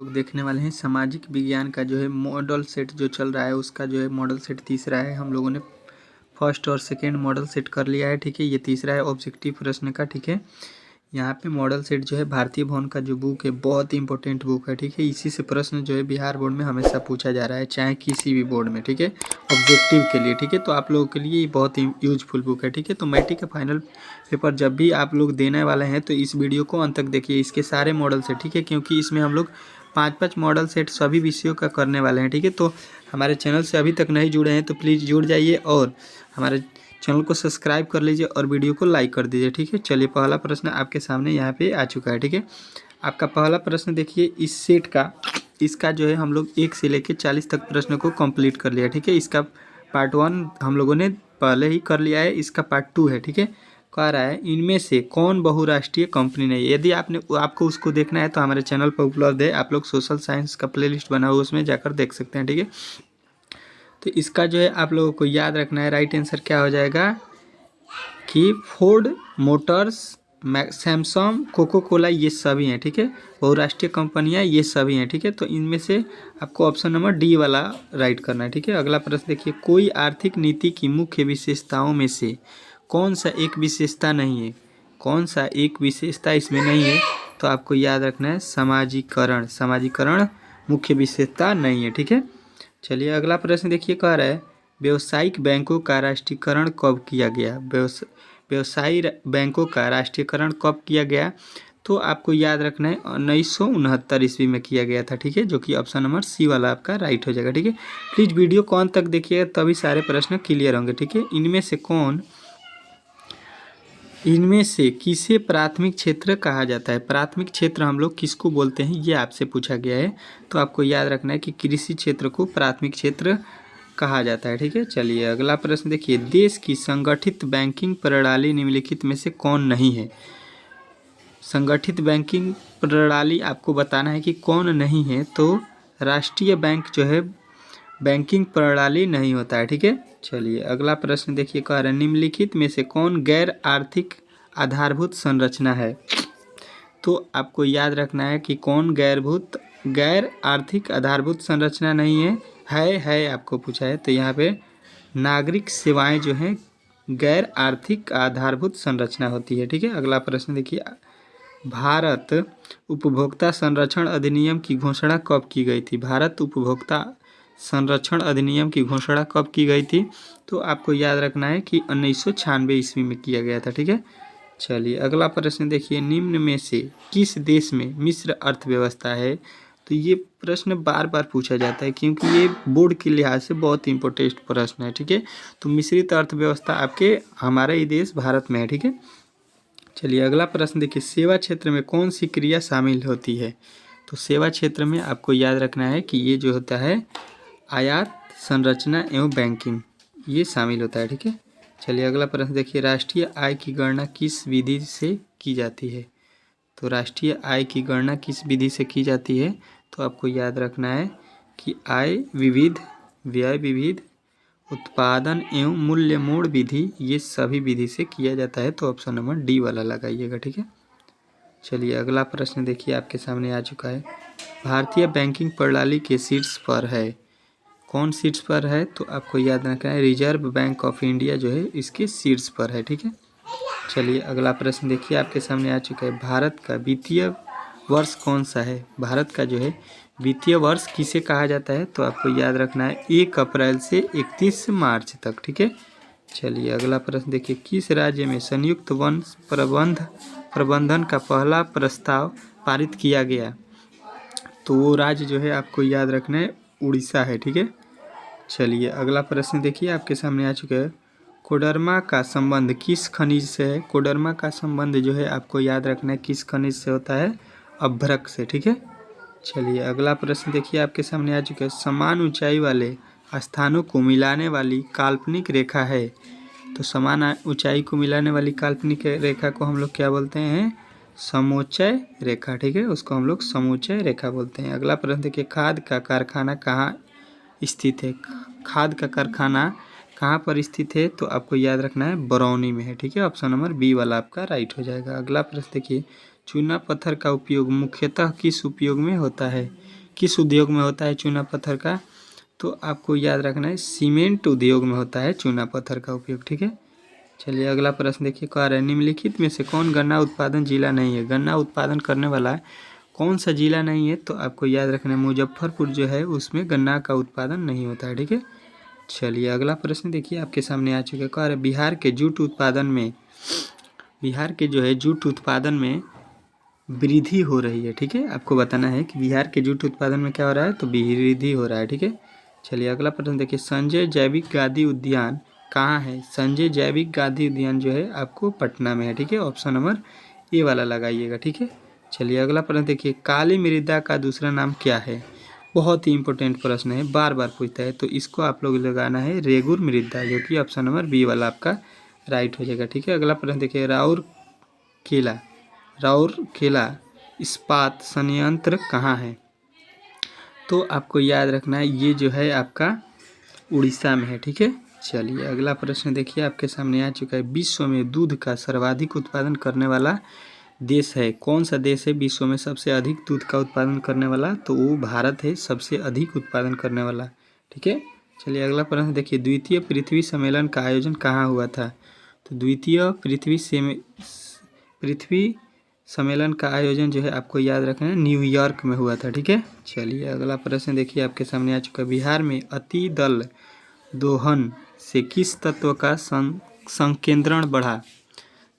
लोग देखने वाले हैं सामाजिक विज्ञान का जो है मॉडल सेट जो चल रहा है उसका जो है मॉडल सेट तीसरा है। हम लोगों ने फर्स्ट और सेकंड मॉडल सेट कर लिया है, ठीक है। ये तीसरा है ऑब्जेक्टिव प्रश्न का, ठीक है। यहाँ पे मॉडल सेट जो है भारतीय भवन का जो बुक है बहुत ही इंपॉर्टेंट बुक है, ठीक है। इसी से प्रश्न जो है बिहार बोर्ड में हमेशा पूछा जा रहा है, चाहे किसी भी बोर्ड में, ठीक है, ऑब्जेक्टिव के लिए, ठीक है। तो आप लोगों के लिए ये बहुत ही यूजफुल बुक है, ठीक है। तो मैट्रिक का फाइनल पेपर जब भी आप लोग देने वाले हैं तो इस वीडियो को अंत तक देखिए, इसके सारे मॉडल सेट, ठीक है, क्योंकि इसमें हम लोग 5-5 मॉडल सेट सभी विषयों का करने वाले हैं, ठीक है। तो हमारे चैनल से अभी तक नहीं जुड़े हैं तो प्लीज़ जुड़ जाइए और हमारे चैनल को सब्सक्राइब कर लीजिए और वीडियो को लाइक कर दीजिए, ठीक है। चलिए पहला प्रश्न आपके सामने यहाँ पे आ चुका है, ठीक है। आपका पहला प्रश्न देखिए, इस सेट का इसका जो है हम लोग 1 से लेकर 40 तक प्रश्न को कंप्लीट कर लिया, ठीक है। इसका पार्ट 1 हम लोगों ने पहले ही कर लिया है, इसका पार्ट 2 है, ठीक है। कह रहा है इनमें से कौन बहुराष्ट्रीय कंपनी नहीं है। यदि आपको उसको देखना है तो हमारे चैनल पर उपलब्ध है, आप लोग सोशल साइंस का प्लेलिस्ट बना हुआ उसमें जाकर देख सकते हैं, ठीक है। तो इसका जो है आप लोगों को याद रखना है, राइट आंसर क्या हो जाएगा कि Ford Motors, Samsung, Coca Cola, ये सभी हैं, ठीक है। बहुराष्ट्रीय कंपनियां ये सभी हैं, ठीक है। तो इनमें से आपको ऑप्शन नंबर डी वाला राइट करना है, ठीक है। अगला प्रश्न देखिए, कोई आर्थिक नीति की मुख्य विशेषताओं में से कौन सा एक विशेषता नहीं है, कौन सा एक विशेषता इसमें नहीं है। तो आपको याद रखना है समाजीकरण, समाजीकरण मुख्य विशेषता नहीं है, ठीक है। चलिए अगला प्रश्न देखिए, कह रहा है व्यावसायिक बैंकों का राष्ट्रीयकरण कब किया गया। व्यवसायी बैंकों का राष्ट्रीयकरण कब किया गया। तो आपको याद रखना है 1969 ईस्वी में किया गया था, ठीक है, जो कि ऑप्शन नंबर सी वाला आपका राइट हो जाएगा, ठीक है। प्लीज़ वीडियो को अंत तक देखिएगा तभी सारे प्रश्न क्लियर होंगे, ठीक है। इनमें से किसे प्राथमिक क्षेत्र कहा जाता है। प्राथमिक क्षेत्र हम लोग किसको बोलते हैं ये आपसे पूछा गया है। तो आपको याद रखना है कि कृषि क्षेत्र को प्राथमिक क्षेत्र कहा जाता है, ठीक है। चलिए अगला प्रश्न देखिए, देश की संगठित बैंकिंग प्रणाली निम्नलिखित में से कौन नहीं है। संगठित बैंकिंग प्रणाली आपको बताना है कि कौन नहीं है। तो राष्ट्रीय बैंक जो है बैंकिंग प्रणाली नहीं होता है, ठीक है। चलिए अगला प्रश्न देखिए, कह रहे हैं निम्नलिखित में से कौन गैर आर्थिक आधारभूत संरचना है। तो आपको याद रखना है कि कौन गैर आर्थिक आधारभूत संरचना नहीं है आपको पूछा है। तो यहाँ पे नागरिक सेवाएं जो हैं गैर आर्थिक आधारभूत संरचना होती है, ठीक है। अगला प्रश्न देखिए, भारत उपभोक्ता संरक्षण अधिनियम की घोषणा कब की गई थी। भारत उपभोक्ता संरक्षण अधिनियम की घोषणा कब की गई थी। तो आपको याद रखना है कि 1996 ईस्वी में किया गया था, ठीक है। चलिए अगला प्रश्न देखिए, निम्न में से किस देश में मिश्र अर्थव्यवस्था है। तो ये प्रश्न बार बार पूछा जाता है क्योंकि ये बोर्ड के लिहाज से बहुत इंपॉर्टेंट प्रश्न है, ठीक है। तो मिश्रित अर्थव्यवस्था आपके हमारे ही देश भारत में है, ठीक है। चलिए अगला प्रश्न देखिए, सेवा क्षेत्र में कौन सी क्रिया शामिल होती है। तो सेवा क्षेत्र में आपको याद रखना है कि ये जो होता है आयात, संरचना एवं बैंकिंग, ये शामिल होता है, ठीक है। चलिए अगला प्रश्न देखिए, राष्ट्रीय आय की गणना किस विधि से की जाती है। तो राष्ट्रीय आय की गणना किस विधि से की जाती है। तो आपको याद रखना है कि आय विविध, व्यय विविध, उत्पादन एवं मूल्य मोड़ विधि, ये सभी विधि से किया जाता है। तो ऑप्शन नंबर डी वाला लगाइएगा, ठीक है। चलिए अगला प्रश्न देखिए आपके सामने आ चुका है, भारतीय बैंकिंग प्रणाली के शीर्ष पर है। कौन शीर्ष पर है। तो आपको याद रखना है रिजर्व बैंक ऑफ इंडिया जो है इसके शीर्ष पर है, ठीक है। चलिए अगला प्रश्न देखिए आपके सामने आ चुका है, भारत का वित्तीय वर्ष कौन सा है। भारत का जो है वित्तीय वर्ष किसे कहा जाता है। तो आपको याद रखना है 1 अप्रैल से 31 मार्च तक, ठीक है। चलिए अगला प्रश्न देखिए, किस राज्य में संयुक्त वन प्रबंधन का पहला प्रस्ताव पारित किया गया। तो वो राज्य जो है आपको याद रखना है उड़ीसा है, ठीक है। चलिए अगला प्रश्न देखिए आपके सामने आ चुका है, कोडरमा का संबंध किस खनिज से है। कोडरमा का संबंध जो है आपको याद रखना है किस खनिज से होता है, अभ्रक से, ठीक है। चलिए अगला प्रश्न देखिए आपके सामने आ चुका है, समान ऊंचाई वाले स्थानों को मिलाने वाली काल्पनिक रेखा है। तो समान ऊंचाई को मिलाने वाली काल्पनिक रेखा को हम लोग क्या बोलते हैं, समोच्चय रेखा, ठीक है, उसको हम लोग समोच्चय रेखा बोलते हैं। अगला प्रश्न देखिए, खाद का कारखाना कहाँ स्थित है। खाद का कारखाना कहाँ पर स्थित है। तो आपको याद रखना है बरौनी में है, ठीक है। ऑप्शन नंबर बी वाला आपका राइट हो जाएगा। अगला प्रश्न देखिए, चूना पत्थर का उपयोग मुख्यतः किस उपयोग में होता है। किस उद्योग में होता है चूना पत्थर का? तो आपको याद रखना है सीमेंट उद्योग में होता है चूना पत्थर का उपयोग। ठीक है, चलिए अगला प्रश्न देखिए, कह रहा है निम्नलिखित में से कौन गन्ना उत्पादन जिला नहीं है? गन्ना उत्पादन करने वाला कौन सा जिला नहीं है? तो आपको याद रखना है मुजफ्फरपुर जो है उसमें गन्ना का उत्पादन नहीं होता है। ठीक है, चलिए अगला प्रश्न देखिए आपके सामने आ चुका है। कह रहे बिहार के जूट उत्पादन में, बिहार के जो है जूट उत्पादन में वृद्धि हो रही है। ठीक है, आपको बताना है कि बिहार के जूट उत्पादन में क्या हो रहा है? तो वृद्धि हो रहा है। ठीक है, चलिए अगला प्रश्न देखिए, संजय जैविक गादी उद्यान कहाँ है? संजय जैविक गादी उद्यान जो है आपको पटना में है। ठीक है, ऑप्शन नंबर ए वाला लगाइएगा। ठीक है, चलिए अगला प्रश्न देखिए, काली मृदा का दूसरा नाम क्या है? बहुत ही इंपॉर्टेंट प्रश्न है, बार बार पूछता है, तो इसको आप लोग लगाना है रेगुर मृदा, जो कि ऑप्शन नंबर बी वाला आपका राइट हो जाएगा। ठीक है, अगला प्रश्न देखिए, राउरकेला इस्पात संयंत्र कहाँ है? तो आपको याद रखना है ये जो है आपका उड़ीसा में है। ठीक है, चलिए अगला प्रश्न देखिए आपके सामने आ चुका है, विश्व में दूध का सर्वाधिक उत्पादन करने वाला देश है? कौन सा देश है विश्व में सबसे अधिक दूध का उत्पादन करने वाला? तो वो भारत है, सबसे अधिक उत्पादन करने वाला। ठीक है, चलिए अगला प्रश्न देखिए, द्वितीय पृथ्वी सम्मेलन का आयोजन कहाँ हुआ था? तो द्वितीय पृथ्वी सम्मेलन का आयोजन जो है आपको याद रखना है न्यूयॉर्क में हुआ था। ठीक है, चलिए अगला प्रश्न देखिए आपके सामने आ चुका है, बिहार में अति दल दोहन से किस तत्व का संकेंद्रण बढ़ा?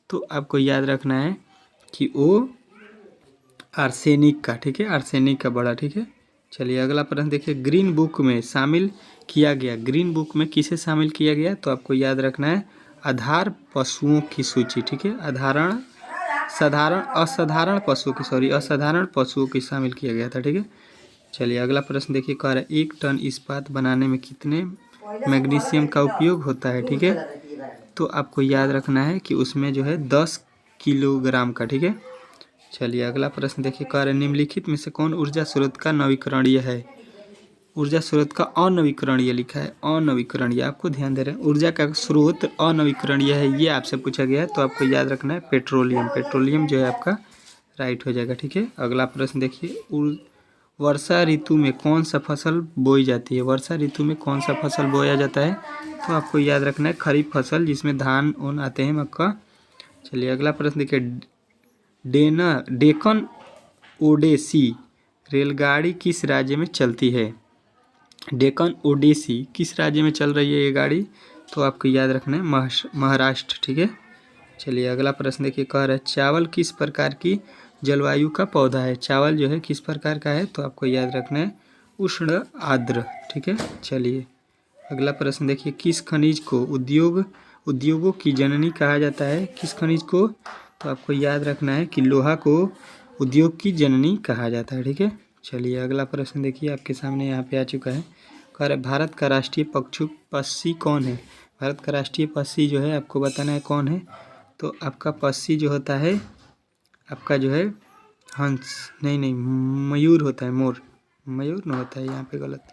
तो आपको याद रखना है कि वो आर्सेनिक का। ठीक है, आर्सेनिक का बढ़ा। ठीक है, चलिए अगला प्रश्न देखिए, ग्रीन बुक में शामिल किया गया, ग्रीन बुक में किसे शामिल किया गया? तो आपको याद रखना है आधार पशुओं की सूची। ठीक है, असाधारण पशुओं की शामिल किया गया था। ठीक है, चलिए अगला प्रश्न देखिए, कह रहा है 1 टन इस्पात बनाने में कितने मैग्नीशियम का उपयोग होता है? ठीक है, तो आपको याद रखना है कि उसमें जो है 10 किलोग्राम का। ठीक है, चलिए अगला प्रश्न देखिए, कह रहे निम्नलिखित में से कौन ऊर्जा स्रोत का नवीकरणीय है? ऊर्जा स्रोत का अनवीकरणीय लिखा है, अनवीकरणीय, आपको ध्यान दे रहे हैं ऊर्जा का स्रोत अनवीकरणीय है, ये आपसे पूछा गया है, तो आपको याद रखना है पेट्रोलियम। पेट्रोलियम जो है आपका राइट हो जाएगा। ठीक है, अगला प्रश्न देखिए, वर्षा ऋतु में कौन सा फसल बोई जाती है? वर्षा ऋतु में कौन सा फसल बोया जाता है? तो आपको याद रखना है खरीफ फसल, जिसमें धान ओन आते हैं, मक्का। चलिए अगला प्रश्न देखिए, डेक्कन ओडेसी रेलगाड़ी किस राज्य में चलती है? डेक्कन ओडेसी किस राज्य में चल रही है ये गाड़ी? तो आपको याद रखना है महाराष्ट्र। ठीक है, चलिए अगला प्रश्न देखिए, कह रहा है चावल किस प्रकार की जलवायु का पौधा है? चावल जो है किस प्रकार का है? तो आपको याद रखना है उष्ण आर्द्र। ठीक है, चलिए अगला प्रश्न देखिए, किस खनिज को उद्योगों की जननी कहा जाता है? किस खनिज को? तो आपको याद रखना है कि लोहा को उद्योग की जननी कहा जाता है। ठीक है, चलिए अगला प्रश्न देखिए आपके सामने यहाँ पे आ चुका है, कह रहे भारत का राष्ट्रीय पक्षी कौन है? भारत का राष्ट्रीय पक्षी जो है आपको बताना है कौन है। तो आपका पक्षी जो होता है आपका जो है हंस, नहीं मयूर होता है, मयूर न होता है यहाँ पे, गलत।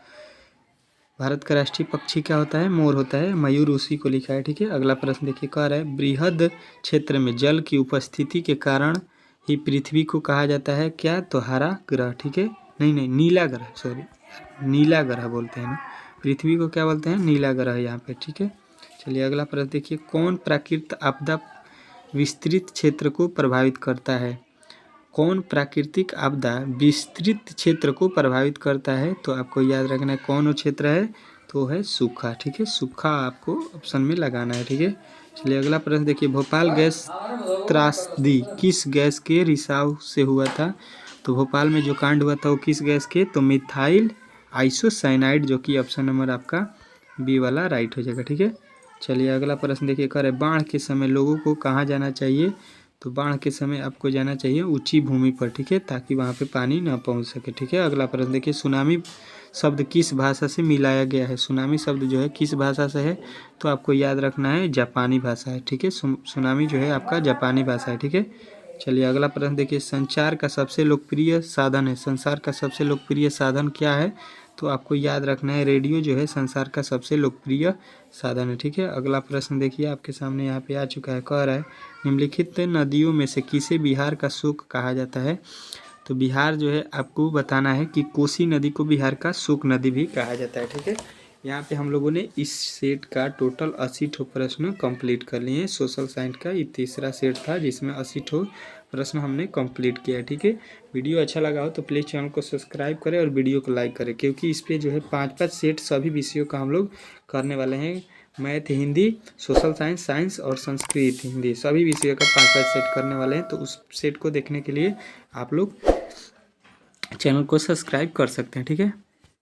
भारत का राष्ट्रीय पक्षी क्या होता है? मोर होता है, मयूर उसी को लिखा है। ठीक है, अगला प्रश्न देखिए, कह रहा है बृहद क्षेत्र में जल की उपस्थिति के कारण ही पृथ्वी को कहा जाता है क्या? तो हरा ग्रह। ठीक है, नहीं नीला ग्रह, सॉरी नीला ग्रह बोलते हैं ना, पृथ्वी को क्या बोलते हैं? नीला ग्रह यहाँ पे। ठीक है, चलिए अगला प्रश्न देखिए, कौन प्राकृतिक आपदा विस्तृत क्षेत्र को प्रभावित करता है? कौन प्राकृतिक आपदा विस्तृत क्षेत्र को प्रभावित करता है? तो आपको याद रखना है कौन वो क्षेत्र है? तो है सूखा। ठीक है, सूखा आपको ऑप्शन में लगाना है। ठीक है, चलिए अगला प्रश्न देखिए, भोपाल गैस त्रासदी किस गैस के रिसाव से हुआ था? तो भोपाल में जो कांड हुआ था वो किस गैस के? तो मिथाइल आइसोसाइनाइड, जो कि ऑप्शन नंबर आपका बी वाला राइट हो जाएगा। ठीक है, चलिए अगला प्रश्न देखिए, कह रहे बाढ़ के समय लोगों को कहाँ जाना चाहिए? तो बाढ़ के समय आपको जाना चाहिए ऊंची भूमि पर। ठीक है, ताकि वहाँ पे पानी ना पहुँच सके। ठीक है, अगला प्रश्न देखिए, सुनामी शब्द किस भाषा से मिलाया गया है? सुनामी शब्द जो है किस भाषा से है? तो आपको याद रखना है जापानी भाषा है। ठीक है, सुनामी जो है आपका जापानी भाषा है। ठीक है, चलिए अगला प्रश्न देखिए, संचार का सबसे लोकप्रिय साधन है, संसार का सबसे लोकप्रिय साधन क्या है? तो आपको याद रखना है रेडियो जो है संसार का सबसे लोकप्रिय साधन है। ठीक है, अगला प्रश्न देखिए आपके सामने यहाँ पे आ चुका है, कह रहा है निम्नलिखित नदियों में से किसे बिहार का शोक कहा जाता है? तो बिहार जो है आपको बताना है कि कोसी नदी को बिहार का शुक नदी भी कहा जाता है। ठीक है, यहाँ पे हम लोगों ने इस सेट का टोटल 80 ठो प्रश्न कंप्लीट कर लिए हैं। सोशल साइंस का ये तीसरा सेट था जिसमें 80 ठो प्रश्न हमने कंप्लीट किया है। ठीक है, वीडियो अच्छा लगा हो तो प्लीज़ चैनल को सब्सक्राइब करें और वीडियो को लाइक करें, क्योंकि इस पर जो है 5-5 सेट सभी विषयों का हम लोग करने वाले हैं। Math, Hindi, social science, science और संस्कृत हिंदी सभी विषयों का 5-5 सेट करने वाले हैं। तो उस सेट को देखने के लिए आप लोग चैनल को सब्सक्राइब कर सकते हैं। ठीक है।